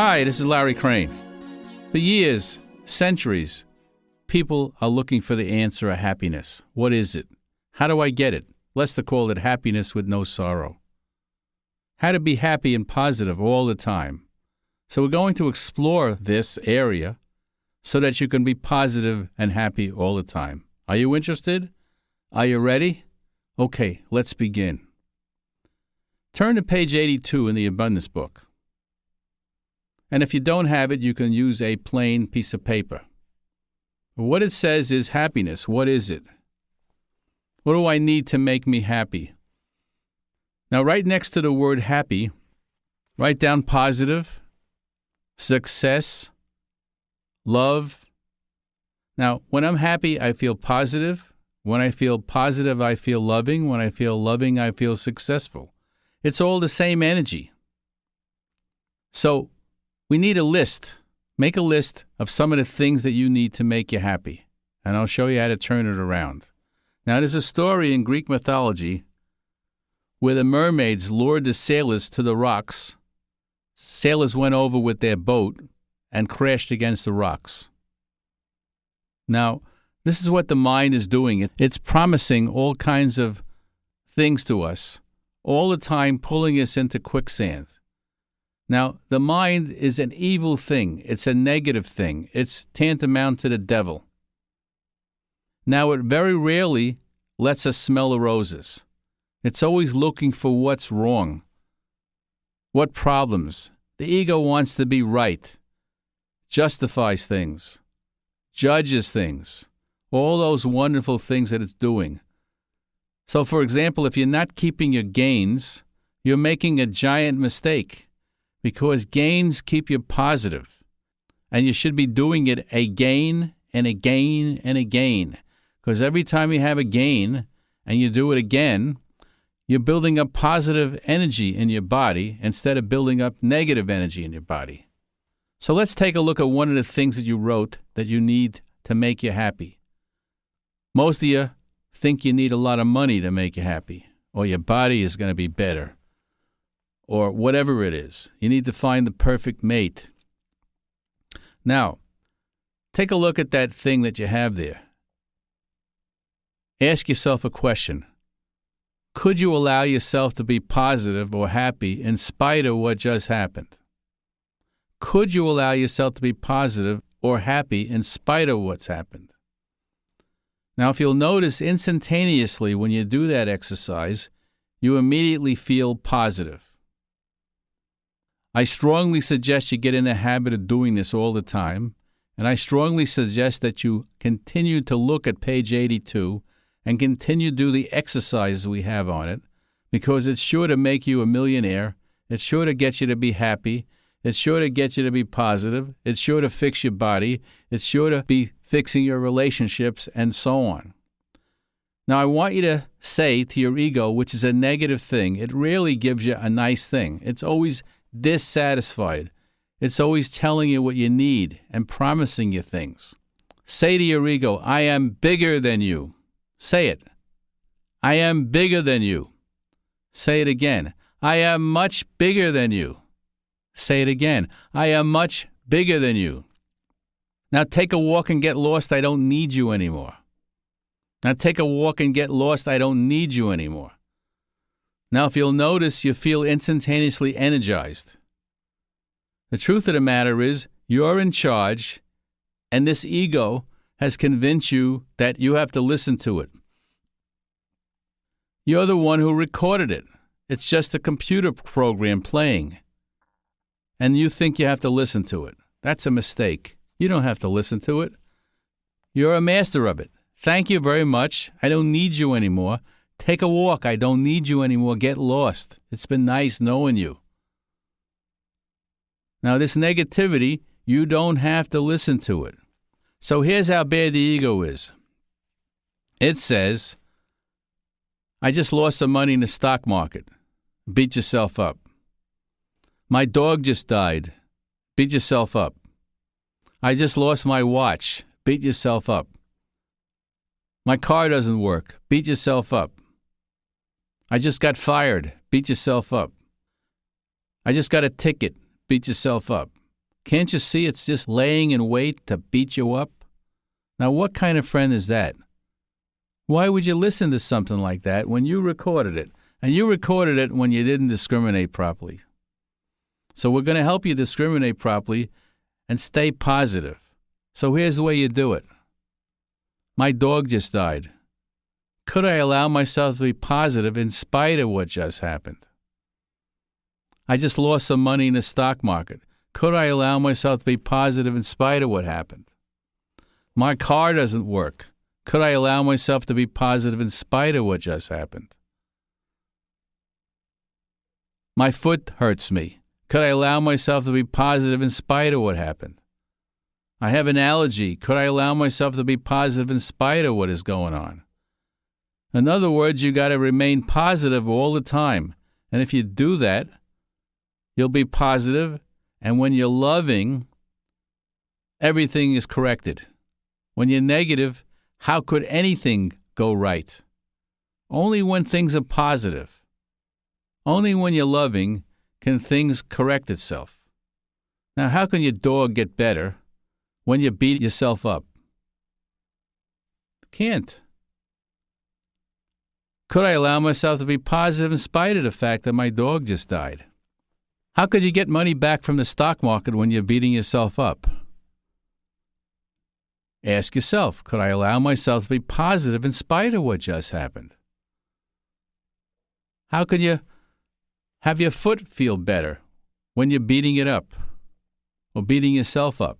Hi, this is Larry Crane. For years, centuries, people are looking for the answer of happiness. What is it? How do I get it? Lester called it happiness with no sorrow. How to be happy and positive all the time. So we're going to explore this area so that you can be positive and happy all the time. Are you interested? Are you ready? Okay, let's begin. Turn to page 82 in the Abundance Book. And if you don't have it, you can use a plain piece of paper. What it says is happiness. What is it? What do I need to make me happy? Now, right next to the word happy, write down positive, success, love. Now, when I'm happy, I feel positive. When I feel positive, I feel loving. When I feel loving, I feel successful. It's all the same energy. So, we need a list. Make a list of some of the things that you need to make you happy, and I'll show you how to turn it around. Now, there's a story in Greek mythology where the mermaids lured the sailors to the rocks. Sailors went over with their boat and crashed against the rocks. Now, this is what the mind is doing. It's promising all kinds of things to us, all the time pulling us into quicksand. Now, the mind is an evil thing. It's a negative thing. It's tantamount to the devil. Now, it very rarely lets us smell the roses. It's always looking for what's wrong, what problems. The ego wants to be right, justifies things, judges things, all those wonderful things that it's doing. So, for example, if you're not keeping your gains, you're making a giant mistake. Because gains keep you positive. And you should be doing it again and again and again. Because every time you have a gain and you do it again, you're building up positive energy in your body instead of building up negative energy in your body. So let's take a look at one of the things that you wrote that you need to make you happy. Most of you think you need a lot of money to make you happy, or your body is going to be better, or whatever it is. You need to find the perfect mate. Now, take a look at that thing that you have there. Ask yourself a question. Could you allow yourself to be positive or happy in spite of what just happened? Could you allow yourself to be positive or happy in spite of what's happened? Now, if you'll notice, instantaneously when you do that exercise, you immediately feel positive. I strongly suggest you get in the habit of doing this all the time, and I strongly suggest that you continue to look at page 82 and continue to do the exercises we have on it, because it's sure to make you a millionaire, it's sure to get you to be happy, it's sure to get you to be positive, it's sure to fix your body, it's sure to be fixing your relationships, and so on. Now, I want you to say to your ego, which is a negative thing, it rarely gives you a nice thing. It's always dissatisfied. It's always telling you what you need and promising you things. Say to your ego, I am bigger than you. Say it. I am bigger than you. Say it again. I am much bigger than you. Say it again. I am much bigger than you. Now take a walk and get lost. I don't need you anymore. Now take a walk and get lost. I don't need you anymore. Now, if you'll notice, you feel instantaneously energized. The truth of the matter is, you're in charge, and this ego has convinced you that you have to listen to it. You're the one who recorded it. It's just a computer program playing. And you think you have to listen to it. That's a mistake. You don't have to listen to it. You're a master of it. Thank you very much. I don't need you anymore. Take a walk. I don't need you anymore. Get lost. It's been nice knowing you. Now, this negativity, you don't have to listen to it. So here's how bad the ego is. It says, I just lost some money in the stock market. Beat yourself up. My dog just died. Beat yourself up. I just lost my watch. Beat yourself up. My car doesn't work. Beat yourself up. I just got fired. Beat yourself up. I just got a ticket. Beat yourself up. Can't you see it's just laying in wait to beat you up? Now, what kind of friend is that? Why would you listen to something like that when you recorded it? And you recorded it when you didn't discriminate properly. So we're going to help you discriminate properly and stay positive. So here's the way you do it. My dog just died. Could I allow myself to be positive in spite of what just happened? I just lost some money in the stock market. Could I allow myself to be positive in spite of what happened? My car doesn't work. Could I allow myself to be positive in spite of what just happened? My foot hurts me. Could I allow myself to be positive in spite of what happened? I have an allergy. Could I allow myself to be positive in spite of what is going on? In other words, you got to remain positive all the time. And if you do that, you'll be positive. And when you're loving, everything is corrected. When you're negative, how could anything go right? Only when things are positive. Only when you're loving can things correct itself. Now, how can your dog get better when you beat yourself up? Can't. Could I allow myself to be positive in spite of the fact that my dog just died? How could you get money back from the stock market when you're beating yourself up? Ask yourself, could I allow myself to be positive in spite of what just happened? How can you have your foot feel better when you're beating it up or beating yourself up?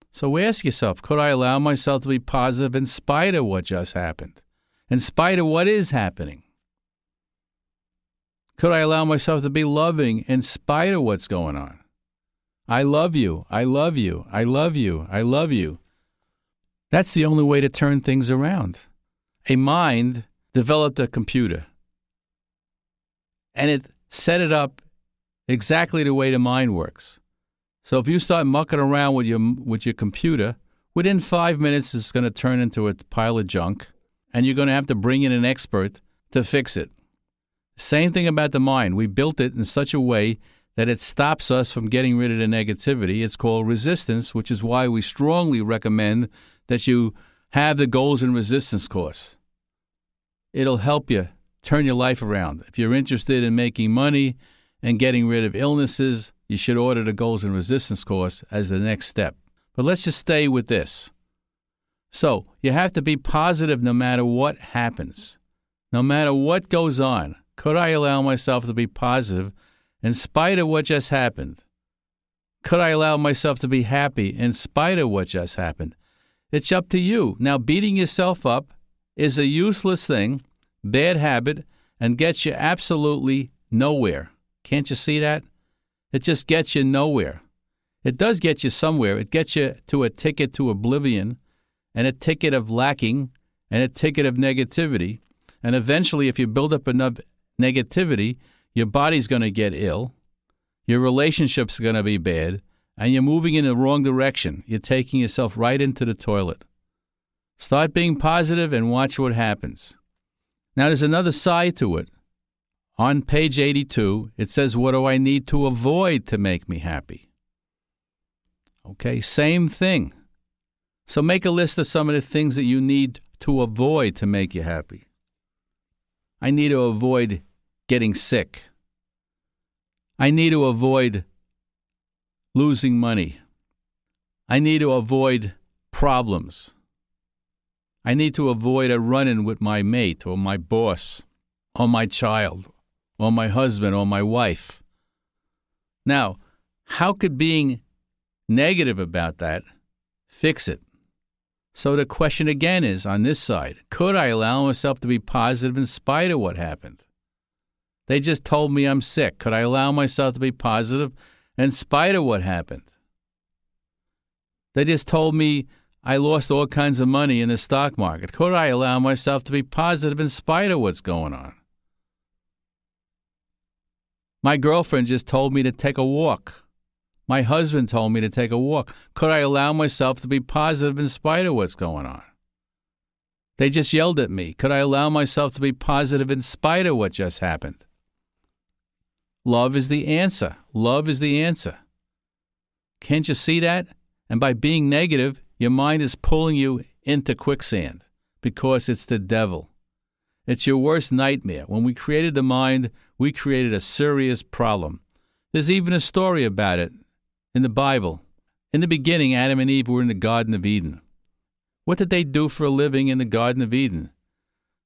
So ask yourself, could I allow myself to be positive in spite of what just happened? In spite of what is happening? Could I allow myself to be loving in spite of what's going on? I love you. I love you. I love you. I love you. That's the only way to turn things around. A mind developed a computer, and it set it up exactly the way the mind works. So if you start mucking around with your computer, within 5 minutes it's going to turn into a pile of junk, and you're going to have to bring in an expert to fix it. Same thing about the mind. We built it in such a way that it stops us from getting rid of the negativity. It's called resistance, which is why we strongly recommend that you have the Goals and Resistance course. It'll help you turn your life around. If you're interested in making money and getting rid of illnesses, you should order the Goals and Resistance course as the next step. But let's just stay with this. So you have to be positive no matter what happens, no matter what goes on. Could I allow myself to be positive in spite of what just happened? Could I allow myself to be happy in spite of what just happened? It's up to you. Now, beating yourself up is a useless thing, bad habit, and gets you absolutely nowhere. Can't you see that? It just gets you nowhere. It does get you somewhere. It gets you to a ticket to oblivion, and a ticket of lacking, and a ticket of negativity. And eventually, if you build up enough negativity, your body's going to get ill, your relationship's going to be bad, and you're moving in the wrong direction. You're taking yourself right into the toilet. Start being positive and watch what happens. Now, there's another side to it. On page 82, it says, what do I need to avoid to make me happy? Okay, same thing. So make a list of some of the things that you need to avoid to make you happy. I need to avoid getting sick. I need to avoid losing money. I need to avoid problems. I need to avoid a run-in with my mate or my boss or my child or my husband or my wife. Now, how could being negative about that fix it? So the question again is, on this side, could I allow myself to be positive in spite of what happened? They just told me I'm sick. Could I allow myself to be positive in spite of what happened? They just told me I lost all kinds of money in the stock market. Could I allow myself to be positive in spite of what's going on? My girlfriend just told me to take a walk. My husband told me to take a walk. Could I allow myself to be positive in spite of what's going on? They just yelled at me. Could I allow myself to be positive in spite of what just happened? Love is the answer. Love is the answer. Can't you see that? And by being negative, your mind is pulling you into quicksand because it's the devil. It's your worst nightmare. When we created the mind, we created a serious problem. There's even a story about it in the Bible. In the beginning, Adam and Eve were in the Garden of Eden. What did they do for a living in the Garden of Eden?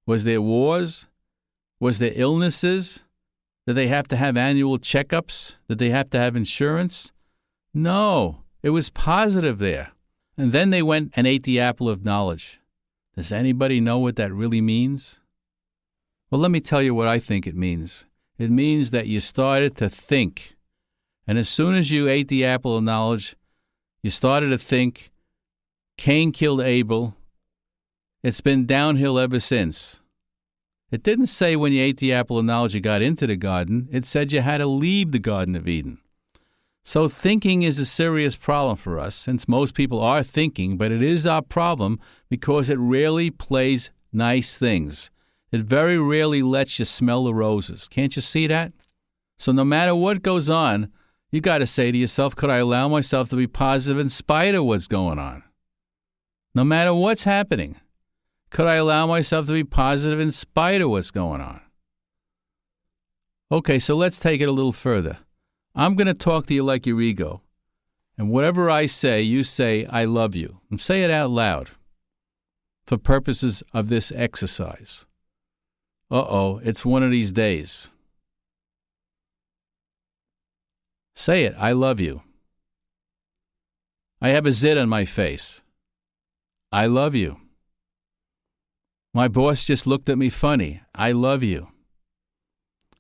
Was there wars? Was there illnesses? Did they have to have annual checkups? Did they have to have insurance? No, it was positive there. And then they went and ate the apple of knowledge. Does anybody know what that really means? Well, let me tell you what I think it means. It means that you started to think. And as soon as you ate the apple of knowledge, you started to think, Cain killed Abel. It's been downhill ever since. It didn't say when you ate the apple of knowledge you got into the garden. It said you had to leave the Garden of Eden. So thinking is a serious problem for us, since most people are thinking, but it is our problem because it rarely plays nice things. It very rarely lets you smell the roses. Can't you see that? So no matter what goes on, you got to say to yourself, could I allow myself to be positive in spite of what's going on? No matter what's happening, could I allow myself to be positive in spite of what's going on? Okay, so let's take it a little further. I'm going to talk to you like your ego. And whatever I say, you say, I love you. And say it out loud for purposes of this exercise. It's one of these days. Say it, I love you. I have a zit on my face. I love you. My boss just looked at me funny. I love you.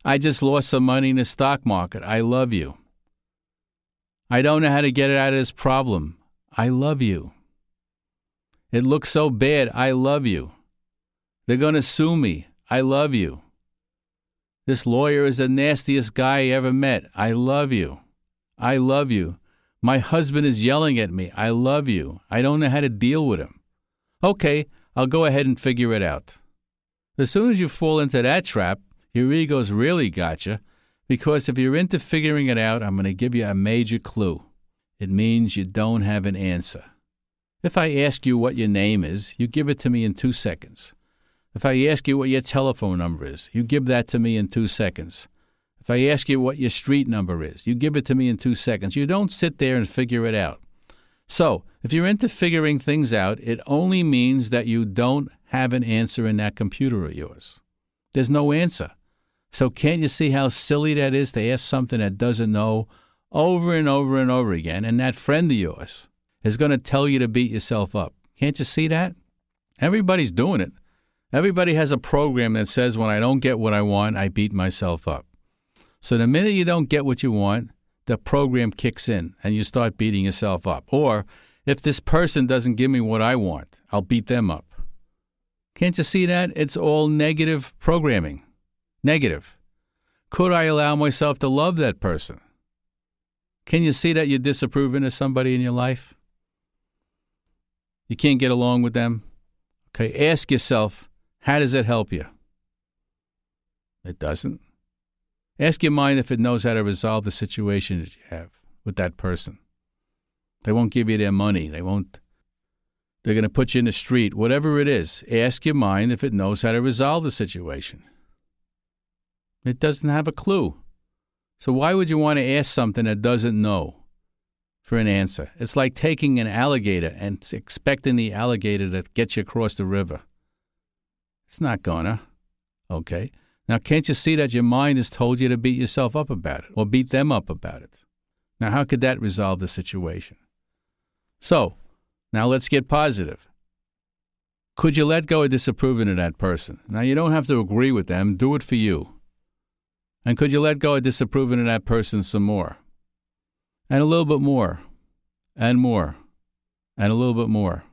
I just lost some money in the stock market. I love you. I don't know how to get it out of this problem. I love you. It looks so bad. I love you. They're going to sue me. I love you. This lawyer is the nastiest guy I ever met. I love you. I love you. My husband is yelling at me. I love you. I don't know how to deal with him. Okay, I'll go ahead and figure it out. As soon as you fall into that trap, your ego's really got you, because if you're into figuring it out, I'm going to give you a major clue. It means you don't have an answer. If I ask you what your name is, you give it to me in 2 seconds. If I ask you what your telephone number is, you give that to me in 2 seconds. If I ask you what your street number is, you give it to me in 2 seconds. You don't sit there and figure it out. So, if you're into figuring things out, it only means that you don't have an answer in that computer of yours. There's no answer. So can't you see how silly that is to ask something that doesn't know over and over and over again, and that friend of yours is going to tell you to beat yourself up? Can't you see that? Everybody's doing it. Everybody has a program that says when I don't get what I want, I beat myself up. So the minute you don't get what you want, the program kicks in and you start beating yourself up. Or if this person doesn't give me what I want, I'll beat them up. Can't you see that? It's all negative programming. Negative. Could I allow myself to love that person? Can you see that you're disapproving of somebody in your life? You can't get along with them? Okay, ask yourself, how does it help you? It doesn't. Ask your mind if it knows how to resolve the situation that you have with that person. They won't give you their money. They're going to put you in the street. Whatever it is, ask your mind if it knows how to resolve the situation. It doesn't have a clue. So why would you want to ask something that doesn't know for an answer? It's like taking an alligator and expecting the alligator to get you across the river. It's not gonna. Okay? Now, can't you see that your mind has told you to beat yourself up about it or beat them up about it? Now, how could that resolve the situation? So, now let's get positive. Could you let go of disapproving of that person? Now, you don't have to agree with them. Do it for you. And could you let go of disapproving of that person some more? And a little bit more. And more. And a little bit more.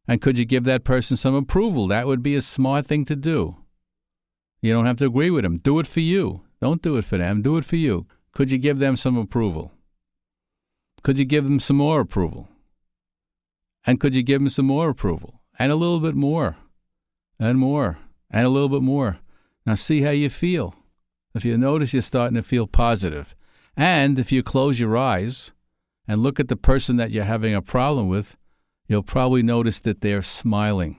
And could you give that person some approval? That would be a smart thing to do. You don't have to agree with them. Do it for you. Don't do it for them. Do it for you. Could you give them some approval? Could you give them some more approval? And could you give them some more approval? And a little bit more. And more. And a little bit more. Now see how you feel. If you notice you're starting to feel positive. And if you close your eyes and look at the person that you're having a problem with, you'll probably notice that they're smiling.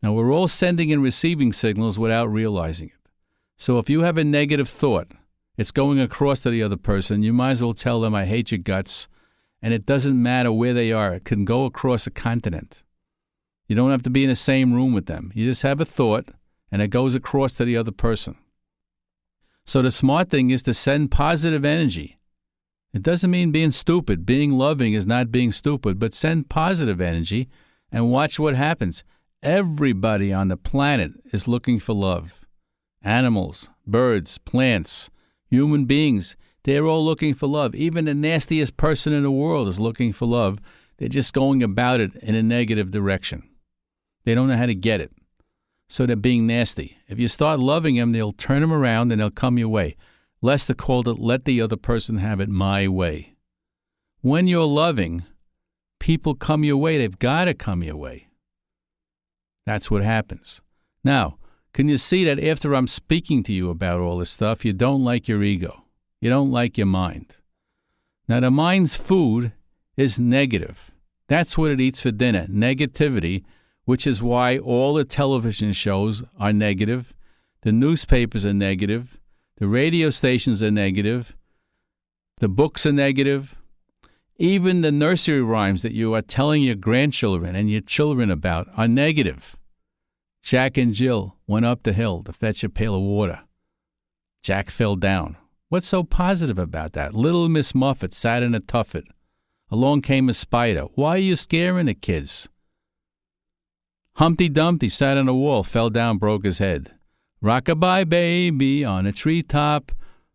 Now, we're all sending and receiving signals without realizing it. So if you have a negative thought, it's going across to the other person, you might as well tell them, I hate your guts. And it doesn't matter where they are. It can go across a continent. You don't have to be in the same room with them. You just have a thought, and it goes across to the other person. So the smart thing is to send positive energy. It doesn't mean being stupid. Being loving is not being stupid, but send positive energy and watch what happens. Everybody on the planet is looking for love. Animals, birds, plants, human beings, they're all looking for love. Even the nastiest person in the world is looking for love. They're just going about it in a negative direction. They don't know how to get it. So they're being nasty. If you start loving them, they'll turn them around and they'll come your way. Lester called it, let the other person have it my way. When you're loving, people come your way. They've got to come your way. That's what happens. Now, can you see that after I'm speaking to you about all this stuff, you don't like your ego? You don't like your mind. Now, the mind's food is negative. That's what it eats for dinner, negativity, which is why all the television shows are negative, the newspapers are negative, the radio stations are negative, the books are negative, even the nursery rhymes that you are telling your grandchildren and your children about are negative. Jack and Jill went up the hill to fetch a pail of water. Jack fell down. What's so positive about that? Little Miss Muffet sat in a tuffet. Along came a spider. Why are you scaring the kids? Humpty Dumpty sat on a wall, fell down, broke his head. Rock-a-bye baby on a treetop,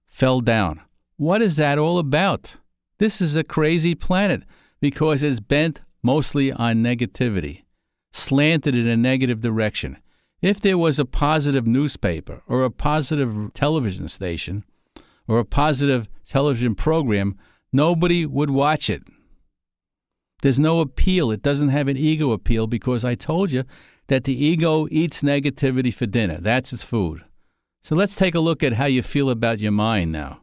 fell down. What is that all about? This is a crazy planet because it's bent mostly on negativity, slanted in a negative direction. If there was a positive newspaper or a positive television station or a positive television program, nobody would watch it. There's no appeal. It doesn't have an ego appeal because I told you that the ego eats negativity for dinner. That's its food. So let's take a look at how you feel about your mind now.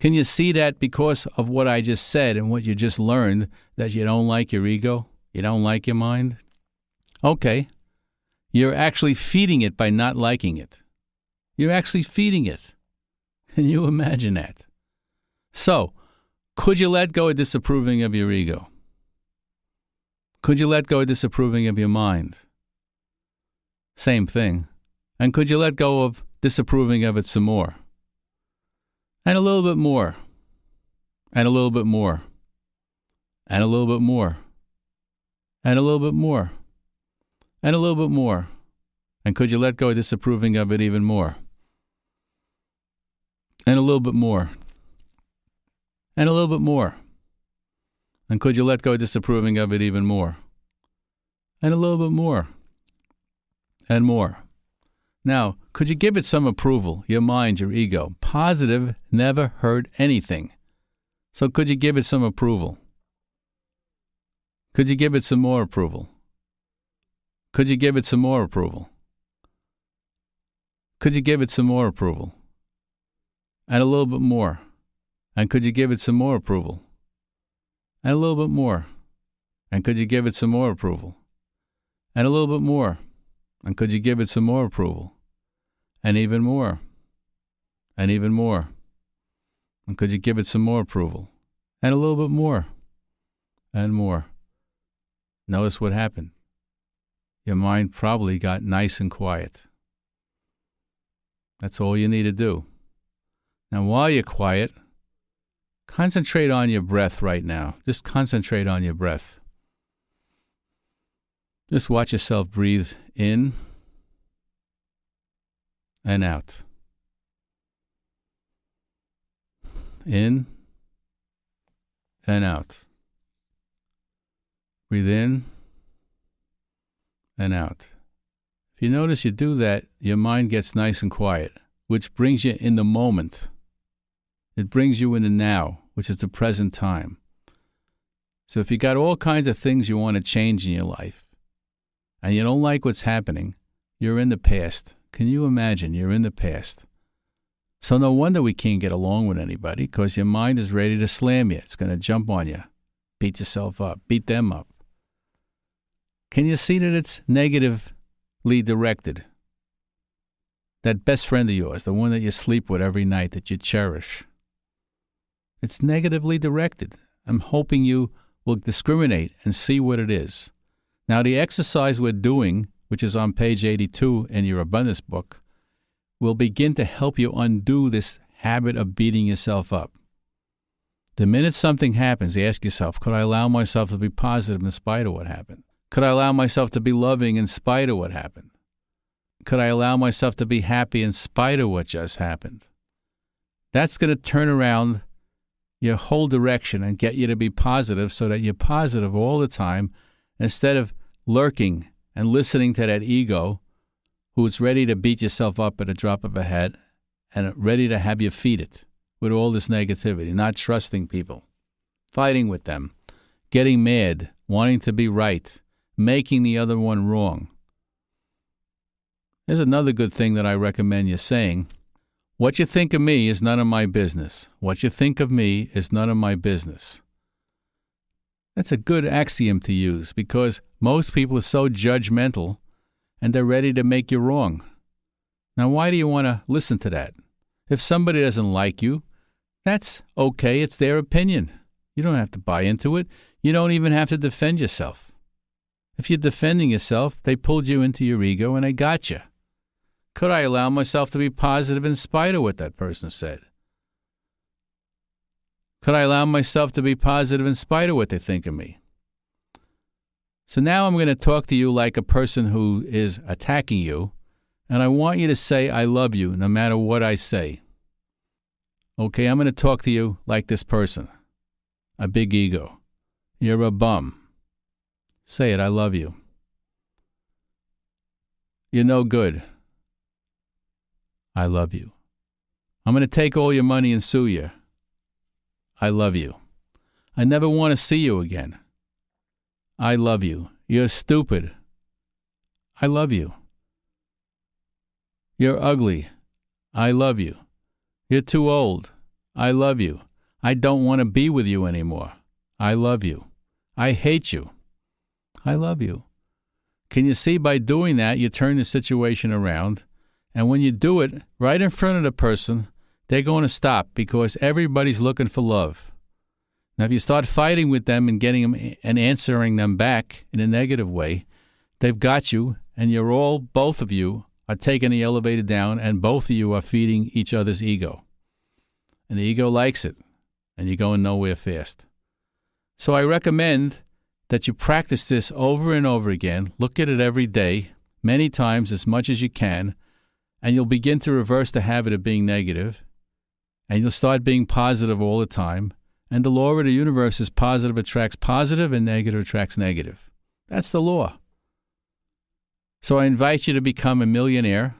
Can you see that because of what I just said and what you just learned, that you don't like your ego? You don't like your mind? Okay. You're actually feeding it by not liking it. You're actually feeding it. Can you imagine that? So, could you let go of disapproving of your ego? Could you let go of disapproving of your mind? Same thing. And could you let go of disapproving of it some more? And a little bit more. And a little bit more. And a little bit more. And a little bit more. And a little bit more. And could you let go of disapproving of it even more? And a little bit more. And a little bit more. And could you let go of disapproving of it even more? And a little bit more. And more. Now, could you give it some approval, your mind, your ego? Positive never hurt anything. So could you give it some approval? Could you give it some more approval? Could you give it some more approval? Could you give it some more approval? And a little bit more. And could you give it some more approval? And a little bit more. And could you give it some more approval? And a little bit more. And could you give it some more approval? And even more. And even more. And could you give it some more approval? And a little bit more. And more. Notice what happened. Your mind probably got nice and quiet. That's all you need to do. Now, while you're quiet, concentrate on your breath right now. Just concentrate on your breath. Just watch yourself breathe in and out. In and out. Breathe in and out. If you notice you do that, your mind gets nice and quiet, which brings you in the moment. It brings you in the now, which is the present time. So if you got all kinds of things you want to change in your life, and you don't like what's happening, you're in the past. Can you imagine you're in the past? So no wonder we can't get along with anybody, because your mind is ready to slam you. It's going to jump on you, beat yourself up, beat them up. Can you see that it's negatively directed? That best friend of yours, the one that you sleep with every night, that you cherish, it's negatively directed. I'm hoping you will discriminate and see what it is. Now, the exercise we're doing, which is on page 82 in your abundance book, will begin to help you undo this habit of beating yourself up. The minute something happens, ask yourself, could I allow myself to be positive in spite of what happened? Could I allow myself to be loving in spite of what happened? Could I allow myself to be happy in spite of what just happened? That's going to turn around your whole direction and get you to be positive, so that you're positive all the time, instead of lurking and listening to that ego who's ready to beat yourself up at a drop of a hat and ready to have you feed it with all this negativity, not trusting people, fighting with them, getting mad, wanting to be right, making the other one wrong. Here's another good thing that I recommend you saying. What you think of me is none of my business. What you think of me is none of my business. That's a good axiom to use, because most people are so judgmental and they're ready to make you wrong. Now, why do you want to listen to that? If somebody doesn't like you, that's okay. It's their opinion. You don't have to buy into it. You don't even have to defend yourself. If you're defending yourself, they pulled you into your ego and they got you. Could I allow myself to be positive in spite of what that person said? Could I allow myself to be positive in spite of what they think of me? So now I'm going to talk to you like a person who is attacking you, and I want you to say, I love you, no matter what I say. Okay, I'm going to talk to you like this person, a big ego. You're a bum. Say it, I love you. You're no good. I love you. I'm going to take all your money and sue you. I love you. I never want to see you again. I love you. You're stupid. I love you. You're ugly. I love you. You're too old. I love you. I don't want to be with you anymore. I love you. I hate you. I love you. Can you see, by doing that, you turn the situation around, and when you do it right in front of the person, they're going to stop, because everybody's looking for love. Now, if you start fighting with them and getting them and answering them back in a negative way, they've got you, and both of you are taking the elevator down, and both of you are feeding each other's ego. And the ego likes it, and you're going nowhere fast. So I recommend that you practice this over and over again. Look at it every day, many times, as much as you can, and you'll begin to reverse the habit of being negative, and you'll start being positive all the time. And the law of the universe is positive attracts positive and negative attracts negative. That's the law. So I invite you to become a millionaire.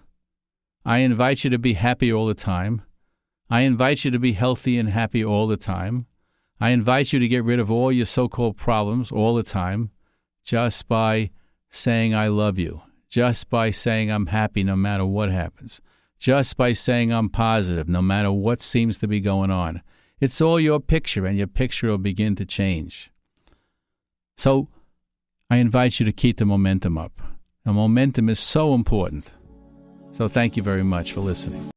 I invite you to be happy all the time. I invite you to be healthy and happy all the time. I invite you to get rid of all your so-called problems all the time, just by saying I love you, just by saying I'm happy no matter what happens, just by saying I'm positive no matter what seems to be going on. It's all your picture, and your picture will begin to change. So I invite you to keep the momentum up. The momentum is so important. So thank you very much for listening.